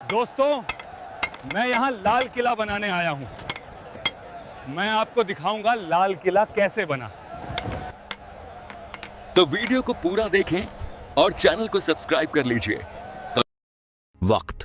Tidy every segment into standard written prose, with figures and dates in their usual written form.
दोस्तों, मैं यहाँ लाल किला बनाने आया हूँ। मैं आपको दिखाऊंगा लाल किला कैसे बना। तो वीडियो को पूरा देखें और चैनल को सब्सक्राइब कर लीजिए।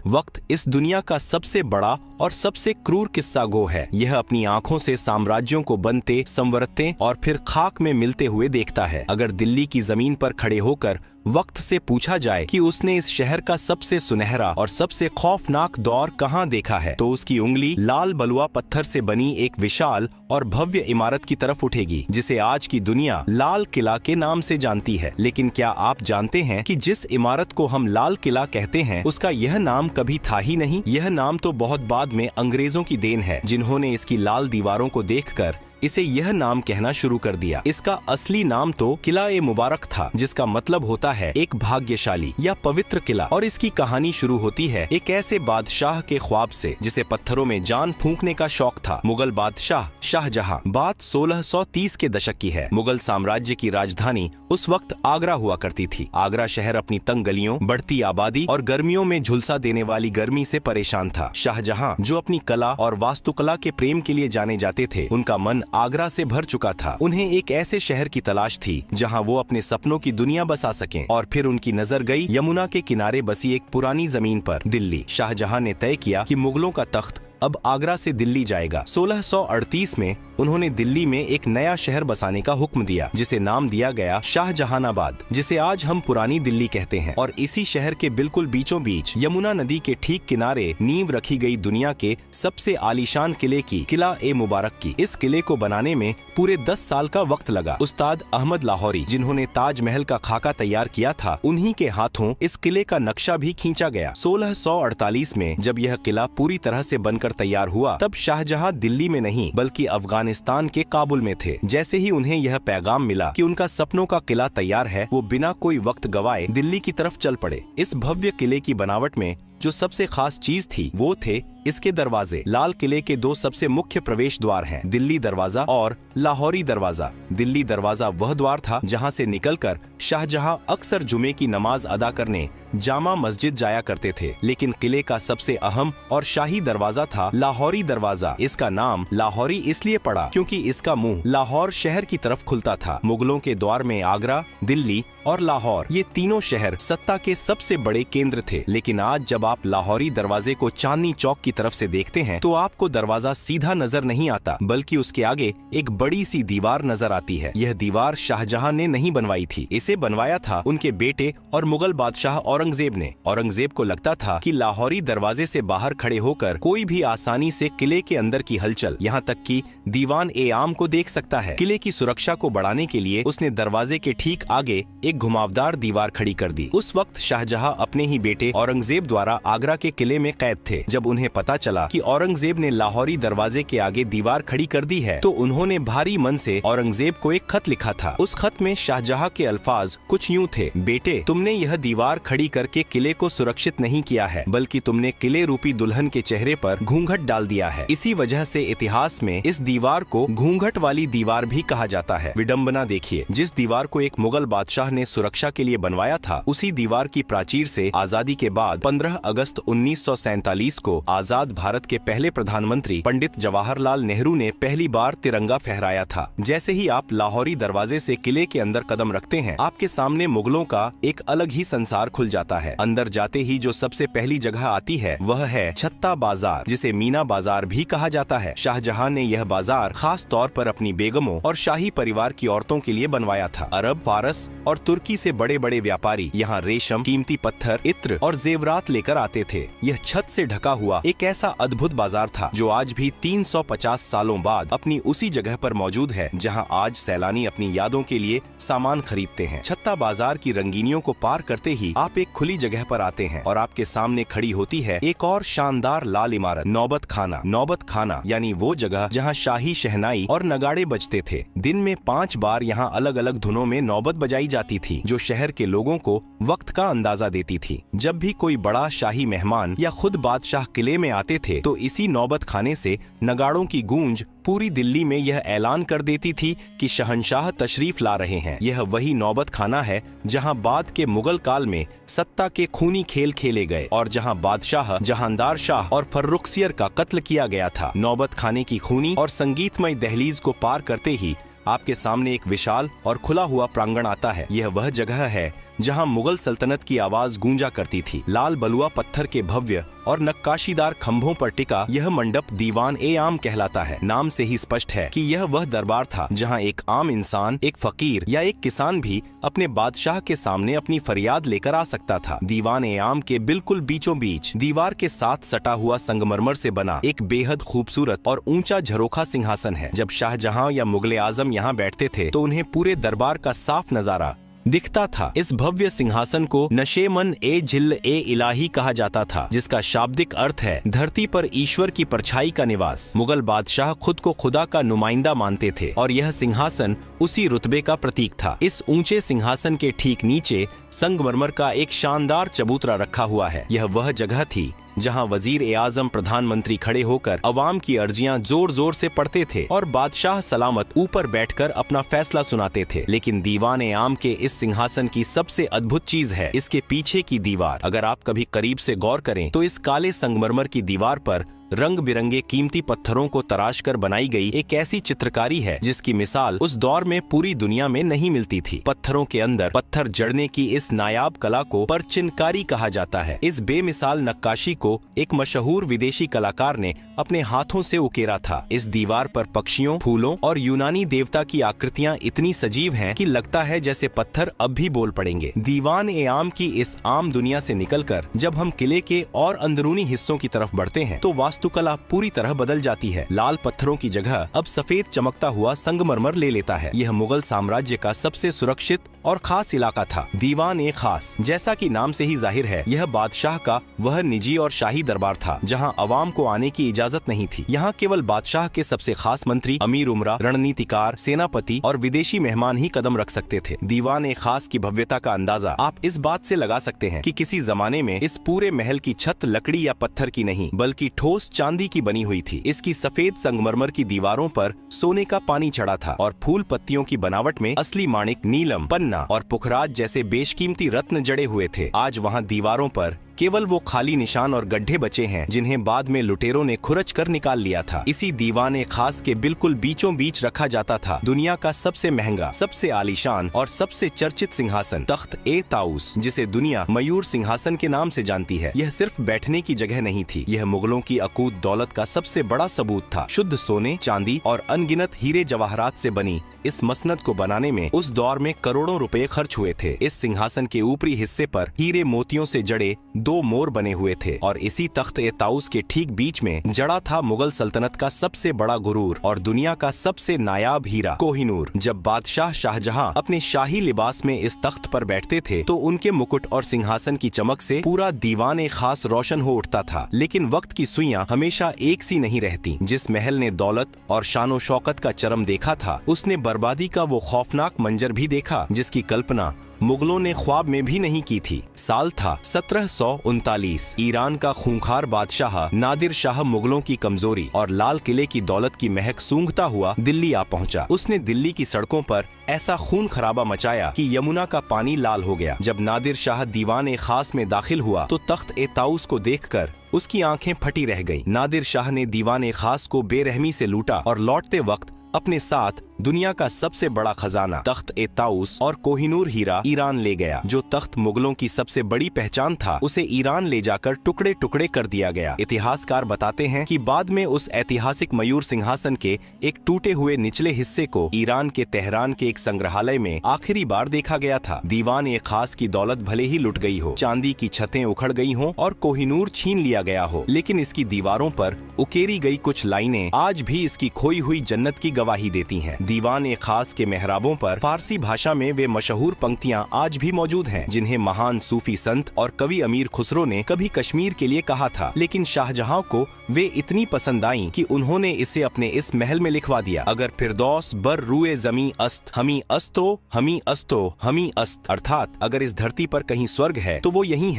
वक्त इस दुनिया का सबसे बड़ा और सबसे क्रूर किस्सा गो है। यह अपनी आंखों से साम्राज्यों को बनते, संवरते और फिर खाक में मिलते हुए देखता है। अगर दिल्ली की जमीन पर खड़े होकर वक्त से पूछा जाए कि उसने इस शहर का सबसे सुनहरा और सबसे खौफनाक दौर कहां देखा है, तो उसकी उंगली लाल बलुआ पत्थर से बनी एक विशाल और भव्य इमारत की तरफ उठेगी, जिसे आज की दुनिया लाल किला के नाम से जानती है। लेकिन क्या आप जानते हैं कि जिस इमारत को हम लाल किला कहते हैं, उसका यह नाम कभी था ही नहीं। यह नाम तो बहुत बाद में अंग्रेजों की देन है, जिन्होंने इसकी लाल दीवारों को देखकर इसे यह नाम कहना शुरू कर दिया। इसका असली नाम तो किला ए मुबारक था, जिसका मतलब होता है एक भाग्यशाली या पवित्र किला। और इसकी कहानी शुरू होती है एक ऐसे बादशाह के ख्वाब से जिसे पत्थरों में जान फूंकने का शौक था। मुगल बादशाह शाहजहां। बात 1630 के दशक की है। मुगल साम्राज्य की राजधानी उस वक्त आगरा हुआ करती थी। आगरा शहर अपनी तंग गलियों, बढ़ती आबादी और गर्मियों में झुलसा देने वाली गर्मी से परेशान था। शाहजहां, जो अपनी कला और वास्तुकला के प्रेम के लिए जाने जाते थे, उनका मन आगरा से भर चुका था। उन्हें एक ऐसे शहर की तलाश थी जहां वो अपने सपनों की दुनिया बसा सकें। और फिर उनकी नजर गई यमुना के किनारे बसी एक पुरानी जमीन पर, दिल्ली। शाहजहां ने तय किया कि मुगलों का तख्त अब आगरा से दिल्ली जाएगा। 1638 में उन्होंने दिल्ली में एक नया शहर बसाने का हुक्म दिया, जिसे नाम दिया गया शाहजहानाबाद, जिसे आज हम पुरानी दिल्ली कहते हैं। और इसी शहर के बिल्कुल बीचों बीच यमुना नदी के ठीक किनारे नींव रखी गई दुनिया के सबसे आलीशान किले की, किला ए मुबारक की। इस किले को बनाने में पूरे 10 साल का वक्त लगा। उस्ताद अहमद लाहौरी, जिन्होंने ताजमहल का खाका तैयार किया था, उन्हीं के हाथों इस किले का नक्शा भी खींचा गया। 1648 में जब यह किला पूरी तरह से बनकर तैयार हुआ, तब शाहजहां दिल्ली में नहीं बल्कि अफगानिस्तान के काबुल में थे। जैसे ही उन्हें यह पैगाम मिला कि उनका सपनों का किला तैयार है, वो बिना कोई वक्त गवाए दिल्ली की तरफ चल पड़े। इस भव्य किले की बनावट में जो सबसे खास चीज थी, वो थे इसके दरवाजे। लाल किले के 2 सबसे मुख्य प्रवेश द्वार हैं, दिल्ली दरवाजा और लाहौरी दरवाजा। दिल्ली दरवाजा वह द्वार था जहां से निकलकर शाहजहां अक्सर जुमे की नमाज अदा करने जामा मस्जिद जाया करते थे। लेकिन किले का सबसे अहम और शाही दरवाजा था लाहौरी दरवाजा। इसका नाम लाहौरी इसलिए पड़ा क्योंकि इसका मुंह लाहौर शहर की तरफ खुलता था। मुगलों के द्वार में आगरा, दिल्ली और लाहौर, ये तीनों शहर सत्ता के सबसे बड़े केंद्र थे। लेकिन आज जब आप लाहौरी दरवाजे को चांदनी चौक की तरफ से देखते हैं, तो आपको दरवाजा सीधा नजर नहीं आता, बल्कि उसके आगे एक बड़ी सी दीवार नजर आती है। यह दीवार शाहजहां ने नहीं बनवाई थी, इसे बनवाया था उनके बेटे और मुगल बादशाह औरंगजेब ने। औरंगजेब को लगता था कि लाहौरी दरवाजे से बाहर खड़े होकर कोई भी आसानी से किले के अंदर की हलचल, यहाँ तक कि दीवान ए आम को देख सकता है। किले की सुरक्षा को बढ़ाने के लिए उसने दरवाजे के ठीक आगे एक घुमावदार दीवार खड़ी कर दी। उस वक्त शाहजहां अपने ही बेटे औरंगजेब द्वारा आगरा के किले में कैद थे। जब उन्हें पता चला कि औरंगजेब ने लाहौरी दरवाजे के आगे दीवार खड़ी कर दी है, तो उन्होंने भारी मन से औरंगजेब को एक खत लिखा था। उस खत में शाहजहां के अल्फाज कुछ यूं थे: बेटे, तुमने यह दीवार खड़ी करके किले को सुरक्षित नहीं किया है, बल्कि तुमने किले रूपी दुल्हन के चेहरे पर घूंघट डाल दिया है। इसी वजह से इतिहास में इस दीवार को घूंघट वाली दीवार भी कहा जाता है। विडंबना देखिए, जिस दीवार को एक मुगल बादशाह ने सुरक्षा के लिए बनवाया था, उसी दीवार की प्राचीर से आजादी के बाद 15 अगस्त 1947 को आजाद भारत के पहले प्रधानमंत्री पंडित जवाहरलाल नेहरू ने पहली बार तिरंगा फहराया था। जैसे ही आप लाहौरी दरवाजे से किले के अंदर कदम रखते हैं, आपके सामने मुगलों का एक अलग ही संसार खुल जाता है। अंदर जाते ही जो सबसे पहली जगह आती है, वह है छत्ता बाजार, जिसे मीना बाजार भी कहा जाता है। शाहजहां ने यह बाजार खास तौर पर अपनी बेगमों और शाही परिवार की औरतों के लिए बनवाया था। अरब, फारस और तुर्की से बड़े बड़े व्यापारी यहाँ रेशम, कीमती पत्थर, इत्र और जेवरात लेकर आते थे। यह छत से ढका हुआ एक ऐसा अद्भुत बाजार था जो आज भी 350 सालों बाद अपनी उसी जगह पर मौजूद है, जहां आज सैलानी अपनी यादों के लिए सामान खरीदते हैं। छत्ता बाजार की रंगीनियों को पार करते ही आप एक खुली जगह पर आते हैं और आपके सामने खड़ी होती है एक और शानदार लाल इमारत, नौबत खाना। नौबत खाना यानी वो जगह जहां शाही शहनाई और नगाड़े बजते थे। दिन में 5 बार यहाँ अलग अलग धुनों में नौबत बजाई जाती थी, जो शहर के लोगों को वक्त का अंदाजा देती थी। जब भी कोई बड़ा शाही मेहमान या खुद बादशाह किले में आते थे, तो इसी नौबत खाने से नगाड़ों की गूंज पूरी दिल्ली में यह ऐलान कर देती थी कि शहंशाह तशरीफ ला रहे हैं। यह वही नौबत खाना है जहां बाद के मुगल काल में सत्ता के खूनी खेल खेले गए और जहां बादशाह जहांदार शाह और फर्रुखसियर का कत्ल किया गया था। नौबत खाने की खूनी और संगीतमय दहलीज को पार करते ही आपके सामने एक विशाल और खुला हुआ प्रांगण आता है। यह वह जगह है जहां मुगल सल्तनत की आवाज गूंजा करती थी। लाल बलुआ पत्थर के भव्य और नक्काशीदार खंभों पर टिका यह मंडप दीवान-ए-आम कहलाता है। नाम से ही स्पष्ट है कि यह वह दरबार था जहां एक आम इंसान, एक फकीर या एक किसान भी अपने बादशाह के सामने अपनी फरियाद लेकर आ सकता था। दीवान-ए-आम के बिल्कुल बीचों बीच दीवार के साथ सटा हुआ संगमरमर से बना एक बेहद खूबसूरत और ऊंचा झरोखा सिंहासन है। जब शाहजहां या मुगले आजम यहाँ बैठते थे तो उन्हें पूरे दरबार का साफ नजारा दिखता था। इस भव्य सिंहासन को नशेमन ए जिल ए इलाही कहा जाता था, जिसका शाब्दिक अर्थ है धरती पर ईश्वर की परछाई का निवास। मुगल बादशाह खुद को खुदा का नुमाइंदा मानते थे और यह सिंहासन उसी रुतबे का प्रतीक था। इस ऊंचे सिंहासन के ठीक नीचे संगमरमर का एक शानदार चबूतरा रखा हुआ है। यह वह जगह थी जहां वजीर-ए-आजम प्रधानमंत्री खड़े होकर अवाम की अर्जियां जोर जोर से पढ़ते थे और बादशाह सलामत ऊपर बैठकर अपना फैसला सुनाते थे। लेकिन दीवान-ए-आम के इस सिंहासन की सबसे अद्भुत चीज है इसके पीछे की दीवार। अगर आप कभी करीब से गौर करें तो इस काले संगमरमर की दीवार पर रंग बिरंगे कीमती पत्थरों को तराश कर बनाई गई एक ऐसी चित्रकारी है जिसकी मिसाल उस दौर में पूरी दुनिया में नहीं मिलती थी। पत्थरों के अंदर पत्थर जड़ने की इस नायाब कला को परचिनकारी कहा जाता है। इस बेमिसाल नक्काशी को एक मशहूर विदेशी कलाकार ने अपने हाथों से उकेरा था। इस दीवार पर पक्षियों, फूलों और यूनानी देवता की आकृतियां इतनी सजीव हैं कि लगता है जैसे पत्थर अब भी बोल पड़ेंगे। दीवान-ए-आम की इस आम दुनिया से निकलकर जब हम किले के और अंदरूनी हिस्सों की तरफ बढ़ते हैं तो वास्तुकला पूरी तरह बदल जाती है। लाल पत्थरों की जगह अब सफेद चमकता हुआ संगमरमर ले लेता है। यह मुगल साम्राज्य का सबसे सुरक्षित और खास इलाका था। दीवान-ए-खास, जैसा कि नाम से ही जाहिर है, यह बादशाह का वह निजी और शाही दरबार था जहां अवाम को आने की इजाजत नहीं थी। यहाँ केवल बादशाह के सबसे खास मंत्री, अमीर उमरा, रणनीतिकार, सेनापति और विदेशी मेहमान ही कदम रख सकते थे। दीवान-ए-खास की भव्यता का अंदाजा आप इस बात से लगा सकते हैं कि किसी जमाने में इस पूरे महल की छत लकड़ी या पत्थर की नहीं बल्कि ठोस चांदी की बनी हुई थी। इसकी सफेद संगमरमर की दीवारों पर सोने का पानी चढ़ा था और फूल पत्तियों की बनावट में असली माणिक, नीलम, पन्ना और पुखराज जैसे बेशकीमती रत्न जड़े हुए थे। आज वहाँ दीवारों पर केवल वो खाली निशान और गड्ढे बचे हैं जिन्हें बाद में लुटेरों ने खुरच कर निकाल लिया था। इसी दीवान-ए-खास के बिल्कुल बीचों बीच रखा जाता था दुनिया का सबसे महंगा, सबसे आलीशान और सबसे चर्चित सिंहासन, तख्त-ए-ताऊस, जिसे दुनिया मयूर सिंहासन के नाम से जानती है। यह सिर्फ बैठने की जगह नहीं थी, यह मुगलों की अकूत दौलत का सबसे बड़ा सबूत था। शुद्ध सोने, चांदी और अनगिनत हीरे जवाहरात से बनी इस मसनद को बनाने में उस दौर में करोड़ों रुपए खर्च हुए थे। इस सिंहासन के ऊपरी हिस्से पर हीरे मोतियों से जड़े 2 मोर बने हुए थे और इसी तख्त-ए-ताऊस के ठीक बीच में जड़ा था मुगल सल्तनत का सबसे बड़ा गुरूर और दुनिया का सबसे नायाब हीरा, कोहिनूर। जब बादशाह शाहजहां अपने शाही लिबास में इस तख्त पर बैठते थे तो उनके मुकुट और सिंहासन की चमक से पूरा दीवान-ए-खास रोशन हो उठता था। लेकिन वक्त की सुइयां हमेशा एक सी नहीं रहती। जिस महल ने दौलत और शानो शौकत का चरम देखा था, उसने बर्बादी का वो खौफनाक मंजर भी देखा जिसकी कल्पना मुगलों ने ख्वाब में भी नहीं की थी। साल था 1739। ईरान का खूंखार बादशाह नादिर शाह मुगलों की कमजोरी और लाल किले की दौलत की महक सूंघता हुआ दिल्ली आ पहुंचा। उसने दिल्ली की सड़कों पर ऐसा खून खराबा मचाया कि यमुना का पानी लाल हो गया। जब नादिर शाह दीवान-ए-खास में दाखिल हुआ तो तख्त-ए-ताऊस को देखकर उसकी आंखें फटी रह गईं। नादिर शाह ने दीवान-ए-खास को बेरहमी से लूटा और लौटते वक्त अपने साथ दुनिया का सबसे बड़ा खजाना, तख्त-ए-ताऊस और कोहिनूर हीरा ईरान ले गया। जो तख्त मुगलों की सबसे बड़ी पहचान था, उसे ईरान ले जाकर टुकड़े टुकड़े कर दिया गया। इतिहासकार बताते हैं कि बाद में उस ऐतिहासिक मयूर सिंहासन के एक टूटे हुए निचले हिस्से को ईरान के तेहरान के एक संग्रहालय में आखिरी बार देखा गया था। दीवान-ए-खास की दौलत भले ही लुट गई हो, चांदी की छतें उखड़ गई हों और कोहिनूर छीन लिया गया हो, लेकिन इसकी दीवारों पर उकेरी गई कुछ लाइनें आज भी इसकी खोई हुई जन्नत की गवाही देती हैं। दीवान ए खास के मेहराबों पर फारसी भाषा में वे मशहूर पंक्तियां आज भी मौजूद हैं, जिन्हें महान सूफी संत और कवि अमीर खुसरो ने कभी कश्मीर के लिए कहा था, लेकिन शाहजहां को वे इतनी पसंद आईं कि उन्होंने इसे अपने इस महल में लिखवा दिया। अगर फिरदौस बर रूए जमी अस्त हमी अस्तो हमी अस्तो हमी अस्त, अर्थात अगर इस धरती पर कहीं स्वर्ग है तो वो यही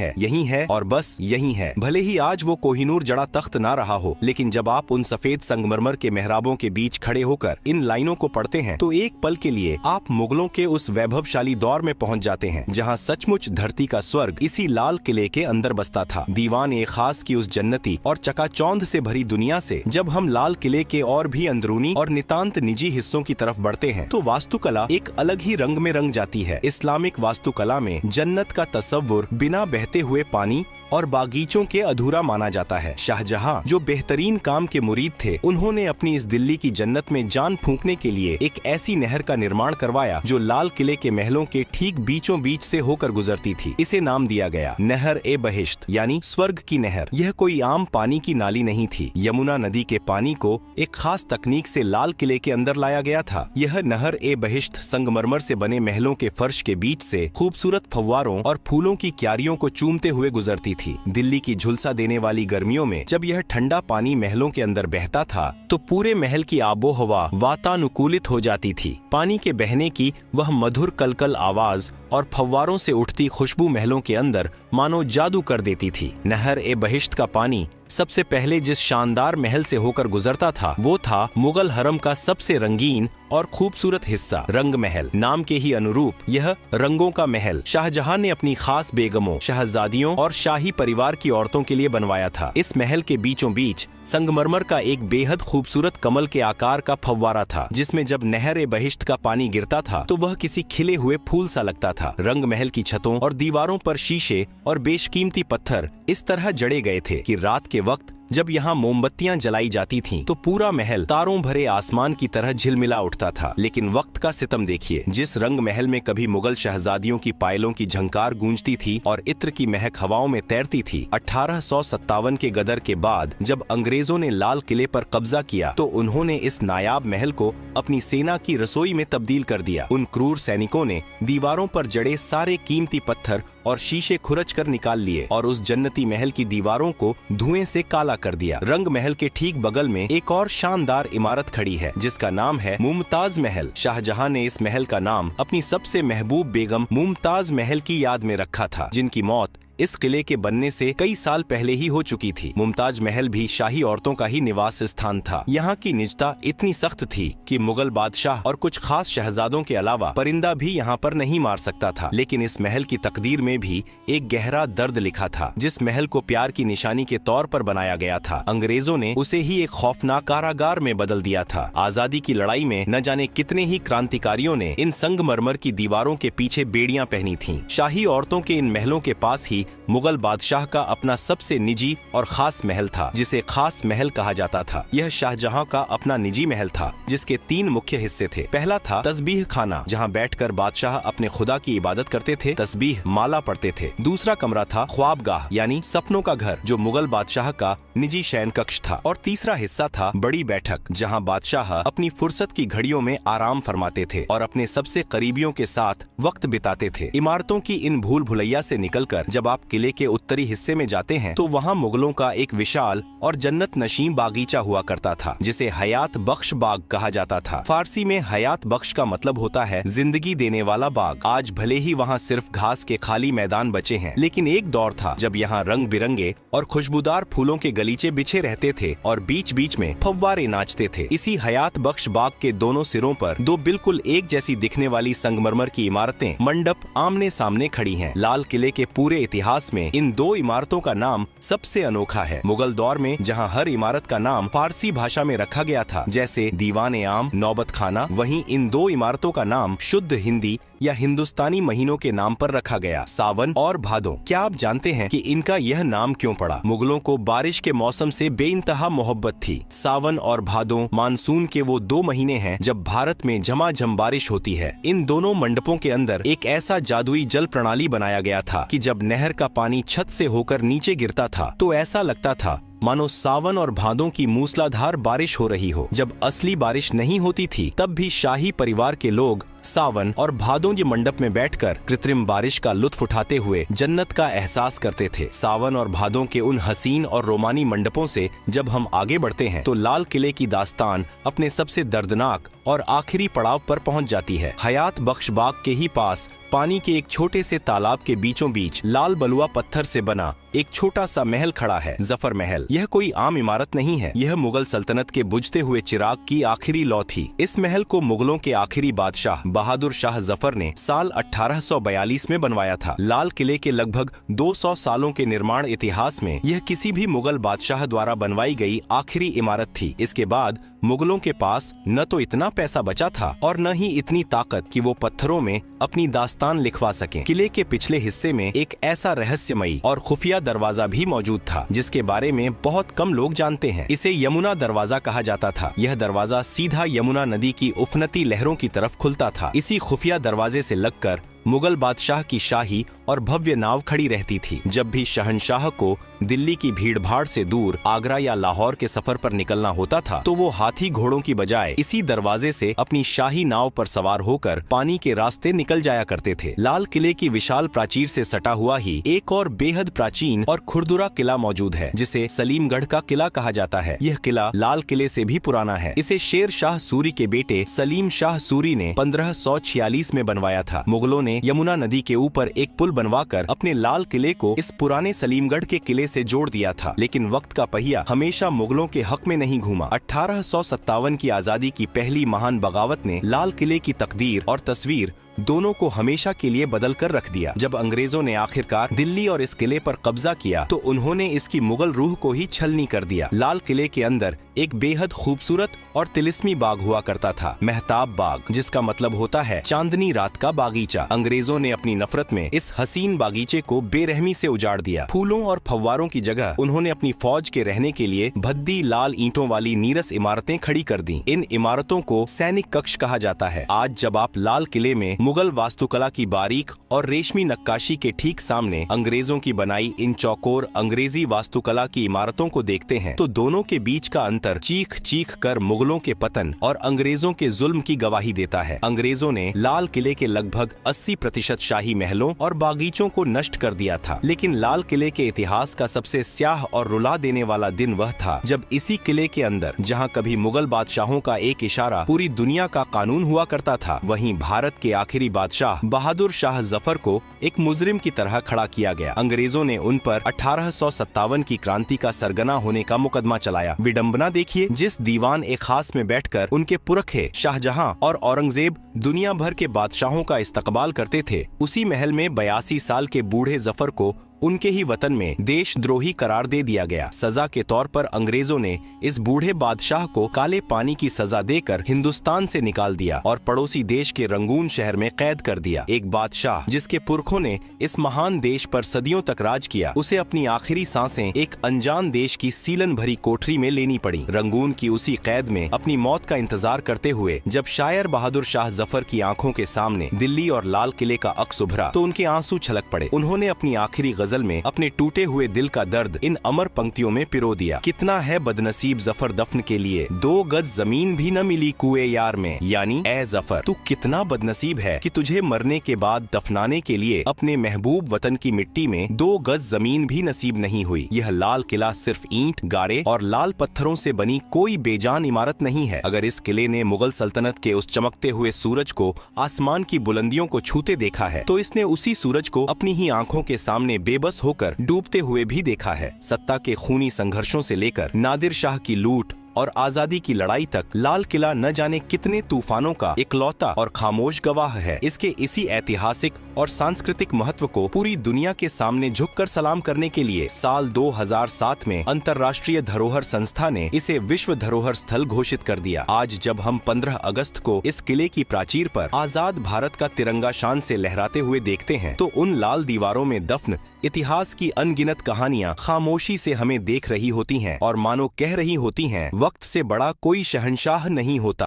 है और बस यही है। भले ही आज वो कोहिनूर जड़ा तख्त ना रहा हो, लेकिन जब आप उन सफेद संगमरमर के मेहराबों के बीच खड़े होकर इन लाइनों को पढ़ते हैं तो एक पल के लिए आप मुगलों के उस वैभवशाली दौर में पहुंच जाते हैं जहां सचमुच धरती का स्वर्ग इसी लाल किले के अंदर बसता था। दीवान ए खास की उस जन्नती और चकाचौंध से भरी दुनिया से जब हम लाल किले के और भी अंदरूनी और नितांत निजी हिस्सों की तरफ बढ़ते हैं तो वास्तुकला एक अलग ही रंग में रंग जाती है। इस्लामिक वास्तुकला में जन्नत का तस्वुर बिना बहते हुए पानी और बागीचों के अधूरा माना जाता है। शाहजहां जो बेहतरीन काम के मुरीद थे, उन्होंने अपनी इस दिल्ली की जन्नत में जान फूंकने के लिए एक ऐसी नहर का निर्माण करवाया जो लाल किले के महलों के ठीक बीचों बीच से होकर गुजरती थी। इसे नाम दिया गया नहर ए बहिश्त, यानी स्वर्ग की नहर। यह कोई आम पानी की नाली नहीं थी। यमुना नदी के पानी को एक खास तकनीक से लाल किले के अंदर लाया गया था। यह नहर ए बहिश्त संगमरमर से बने महलों के फर्श के बीच से खूबसूरत फव्वारों और फूलों की क्यारियों को चूमते हुए गुजरती थी। दिल्ली की झुलसा देने वाली गर्मियों में जब यह ठंडा पानी महलों के अंदर बहता था तो पूरे महल की आबो हवा वातानुकूलित हो जाती थी। पानी के बहने की वह मधुर कलकल आवाज और फव्वारों से उठती खुशबू महलों के अंदर मानो जादू कर देती थी। नहर ए बहिश्त का पानी सबसे पहले जिस शानदार महल से होकर गुजरता था वो था मुगल हरम का सबसे रंगीन और खूबसूरत हिस्सा रंग महल। नाम के ही अनुरूप यह रंगों का महल शाहजहां ने अपनी खास बेगमों, शहजादियों और शाही परिवार की औरतों के लिए बनवाया था। इस महल के बीचों बीच संगमरमर का एक बेहद खूबसूरत कमल के आकार का फव्वारा था, जिसमें जब नहर ए बहिश्त का पानी गिरता था तो वह किसी खिले हुए फूल सा लगता था। रंग महल की छतों और दीवारों पर शीशे और बेशकीमती पत्थर इस तरह जड़े गए थे कि रात के वक्त जब यहाँ मोमबत्तियां जलाई जाती थीं, तो पूरा महल तारों भरे आसमान की तरह झिलमिला उठता था। लेकिन वक्त का सितम देखिए, जिस रंग महल में कभी मुगल शहजादियों की पायलों की झंकार गूंजती थी और इत्र की महक हवाओं में तैरती थी, 1857 के गदर के बाद जब अंग्रेजों ने लाल किले पर कब्जा किया तो उन्होंने इस नायाब महल को अपनी सेना की रसोई में तब्दील कर दिया। उन क्रूर सैनिकों ने दीवारों पर जड़े सारे कीमती पत्थर और शीशे खुरच कर निकाल लिए और उस जन्नती महल की दीवारों को धुएं से काला कर दिया। रंग महल के ठीक बगल में एक और शानदार इमारत खड़ी है जिसका नाम है मुमताज महल। शाहजहां ने इस महल का नाम अपनी सबसे महबूब बेगम मुमताज महल की याद में रखा था, जिनकी मौत इस किले के बनने से कई साल पहले ही हो चुकी थी। मुमताज महल भी शाही औरतों का ही निवास स्थान था। यहाँ की निजता इतनी सख्त थी कि मुगल बादशाह और कुछ खास शहजादों के अलावा परिंदा भी यहाँ पर नहीं मार सकता था। लेकिन इस महल की तकदीर में भी एक गहरा दर्द लिखा था। जिस महल को प्यार की निशानी के तौर पर बनाया गया था, अंग्रेजों ने उसे ही एक खौफनाक कारागार में बदल दिया था। आजादी की लड़ाई में न जाने कितने ही क्रांतिकारियों ने इन संगमरमर की दीवारों के पीछे बेड़ियां पहनी थीं। शाही औरतों के इन महलों के पास ही मुगल बादशाह का अपना सबसे निजी और खास महल था, जिसे खास महल कहा जाता था। यह शाहजहां का अपना निजी महल था, जिसके 3 मुख्य हिस्से थे। पहला था तस्बीह खाना, जहां बैठकर बादशाह अपने खुदा की इबादत करते थे, तस्बीह माला पढ़ते थे। दूसरा कमरा था ख्वाबगाह, यानी सपनों का घर, जो मुगल बादशाह का निजी शयन कक्ष था। और तीसरा हिस्सा था बड़ी बैठक, जहाँ बादशाह अपनी फुर्सत की घड़ियों में आराम फरमाते थे और अपने सबसे करीबियों के साथ वक्त बिताते थे। इमारतों की इन भूल भुलैया से निकलकर जब आप किले के उत्तरी हिस्से में जाते हैं तो वहाँ मुगलों का एक विशाल और जन्नत नशीं बागीचा हुआ करता था, जिसे हयात बख्श बाग कहा जाता था। फारसी में हयात बख्श का मतलब होता है जिंदगी देने वाला बाग। आज भले ही वहाँ सिर्फ घास के खाली मैदान बचे हैं, लेकिन एक दौर था जब यहाँ रंग बिरंगे और खुशबूदार फूलों के गलीचे बिछे रहते थे और बीच बीच में फव्वारे नाचते थे। इसी हयात बख्श बाग के दोनों सिरों पर 2 बिल्कुल एक जैसी दिखने वाली संगमरमर की इमारतें मंडप आमने सामने खड़ी हैं। लाल किले के पूरे इतिहास में इन 2 इमारतों का नाम सबसे अनोखा है। मुगल दौर में जहां हर इमारत का नाम फारसी भाषा में रखा गया था, जैसे दीवान ए आम, नौबत खाना, वहीं इन 2 इमारतों का नाम शुद्ध हिंदी या हिंदुस्तानी महीनों के नाम पर रखा गया, सावन और भादो। क्या आप जानते हैं कि इनका यह नाम क्यों पड़ा? मुगलों को बारिश के मौसम से बेइंतहा मोहब्बत थी। सावन और भादो मानसून के वो 2 महीने हैं जब भारत में झमाझम बारिश होती है। इन दोनों मंडपों के अंदर एक ऐसा जादुई जल प्रणाली बनाया गया था कि जब नहर का पानी छत से होकर नीचे गिरता था तो ऐसा लगता था मानो सावन और भादों की मूसलाधार बारिश हो रही हो। जब असली बारिश नहीं होती थी तब भी शाही परिवार के लोग सावन और भादों के मंडप में बैठकर कृत्रिम बारिश का लुत्फ उठाते हुए जन्नत का एहसास करते थे। सावन और भादों के उन हसीन और रोमानी मंडपों से जब हम आगे बढ़ते हैं तो लाल किले की दास्तान अपने सबसे दर्दनाक और आखिरी पड़ाव पर पहुंच जाती है। हयात बख्श बाग के ही पास पानी के एक छोटे से तालाब के बीचों बीच लाल बलुआ पत्थर से बना एक छोटा सा महल खड़ा है, जफर महल। यह कोई आम इमारत नहीं है, यह मुगल सल्तनत के बुझते हुए चिराग की आखिरी लौ थी। इस महल को मुगलों के आखिरी बादशाह बहादुर शाह जफर ने साल 1842 में बनवाया था। लाल किले के लगभग 200 सालों के निर्माण इतिहास में यह किसी भी मुगल बादशाह द्वारा बनवाई गई आखिरी इमारत थी। इसके बाद मुगलों के पास न तो इतना पैसा बचा था और न ही इतनी ताकत कि वो पत्थरों में अपनी दास्तान लिखवा सकें। किले के पिछले हिस्से में एक ऐसा रहस्यमयी और खुफिया दरवाजा भी मौजूद था जिसके बारे में बहुत कम लोग जानते हैं। इसे यमुना दरवाजा कहा जाता था। यह दरवाजा सीधा यमुना नदी की उफनती लहरों की तरफ खुलता था। इसी खुफिया दरवाजे से लगकर मुगल बादशाह की शाही और भव्य नाव खड़ी रहती थी। जब भी शहंशाह को दिल्ली की भीड़भाड़ से दूर आगरा या लाहौर के सफर पर निकलना होता था तो वो हाथी घोड़ों की बजाय इसी दरवाजे से अपनी शाही नाव पर सवार होकर पानी के रास्ते निकल जाया करते थे। लाल किले की विशाल प्राचीर से सटा हुआ ही एक और बेहद प्राचीन और खुरदुरा किला मौजूद है जिसे सलीमगढ़ का किला कहा जाता है। यह किला लाल किले से भी पुराना है। इसे शेर शाह सूरी के बेटे सलीम शाह सूरी ने 1546 में बनवाया था। मुगलों ने यमुना नदी के ऊपर एक पुल बनवाकर अपने लाल किले को इस पुराने सलीमगढ़ के किले से जोड़ दिया था। लेकिन वक्त का पहिया हमेशा मुगलों के हक में नहीं घूमा। 1857 की आजादी की पहली महान बगावत ने लाल किले की तकदीर और तस्वीर दोनों को हमेशा के लिए बदल कर रख दिया। जब अंग्रेजों ने आखिरकार दिल्ली और इस किले पर कब्जा किया तो उन्होंने इसकी मुगल रूह को ही छलनी कर दिया। लाल किले के अंदर एक बेहद खूबसूरत और तिलिस्मी बाग हुआ करता था, मेहताब बाग, जिसका मतलब होता है चांदनी रात का बागीचा। अंग्रेजों ने अपनी नफरत में इस हसीन बागीचे को बेरहमी से उजाड़ दिया। फूलों और फव्वारों की जगह उन्होंने अपनी फौज के रहने के लिए भद्दी लाल ईंटों वाली नीरस इमारतें खड़ी कर दी। इन इमारतों को सैनिक कक्ष कहा जाता है। आज जब आप लाल किले में मुगल वास्तुकला की बारीक और रेशमी नक्काशी के ठीक सामने अंग्रेजों की बनाई इन चौकोर अंग्रेजी वास्तुकला की इमारतों को देखते हैं तो दोनों के बीच का अंतर चीख चीख कर मुगलों के पतन और अंग्रेजों के जुल्म की गवाही देता है। अंग्रेजों ने लाल किले के लगभग 80% शाही महलों और बागीचों को नष्ट कर दिया था। लेकिन लाल किले के इतिहास का सबसे स्याह और रुला देने वाला दिन वह था जब इसी किले के अंदर, जहाँ कभी मुगल बादशाहों का एक इशारा पूरी दुनिया का कानून हुआ करता था, वहीं भारत के आखिरी बादशाह बहादुर शाह जफर को एक मुजरिम की तरह खड़ा किया गया। अंग्रेजों ने उन पर 1857 की क्रांति का सरगना होने का मुकदमा चलाया। विडंबना देखिए, जिस दीवान ए खास में बैठकर उनके पुरखे शाहजहां और औरंगजेब दुनिया भर के बादशाहों का इस्तकबाल करते थे, उसी महल में 82 साल के बूढ़े जफर को उनके ही वतन में देशद्रोही करार दे दिया गया। सजा के तौर पर अंग्रेजों ने इस बूढ़े बादशाह को काले पानी की सजा देकर हिंदुस्तान से निकाल दिया और पड़ोसी देश के रंगून शहर में कैद कर दिया। एक बादशाह जिसके पुरखों ने इस महान देश पर सदियों तक राज किया, उसे अपनी आखिरी सांसें एक अनजान देश की सीलन भरी कोठरी में लेनी पड़ी। रंगून की उसी कैद में अपनी मौत का इंतजार करते हुए जब शायर बहादुर शाह जफर की आंखों के सामने दिल्ली और लाल किले का अक्स उभरा तो उनके आंसू छलक पड़े। उन्होंने अपनी आखिरी गजल में अपने टूटे हुए दिल का दर्द इन अमर पंक्तियों में पिरो दिया। कितना है बदनसीब जफर दफन के लिए, 2 गज जमीन भी न मिली कुएं यार में। यानी ए जफर, तू कितना बदनसीब है कि तुझे मरने के बाद दफनाने के लिए अपने महबूब वतन की मिट्टी में 2 गज जमीन भी नसीब नहीं हुई। यह लाल किला सिर्फ ईंट, गारे और लाल पत्थरों से बनी कोई बेजान इमारत नहीं है। अगर इस किले ने मुगल सल्तनत के उस चमकते हुए सूरज को आसमान की बुलंदियों को छूते देखा है तो इसने उसी सूरज को अपनी ही आंखों के सामने बेबस होकर डूबते हुए भी देखा है। सत्ता के खूनी संघर्षों से लेकर नादिर शाह की लूट और आजादी की लड़ाई तक लाल किला न जाने कितने तूफानों का इकलौता और खामोश गवाह है। इसके इसी ऐतिहासिक और सांस्कृतिक महत्व को पूरी दुनिया के सामने झुककर सलाम करने के लिए साल 2007 में अंतर्राष्ट्रीय धरोहर संस्था ने इसे विश्व धरोहर स्थल घोषित कर दिया। आज जब हम 15 अगस्त को इस किले की प्राचीर पर आजाद भारत का तिरंगा शान से लहराते हुए देखते हैं तो उन लाल दीवारों में दफन इतिहास की अनगिनत कहानियां खामोशी से हमें देख रही होती हैं और मानो कह रही होती हैं, वक्त से बड़ा कोई शहंशाह नहीं होता।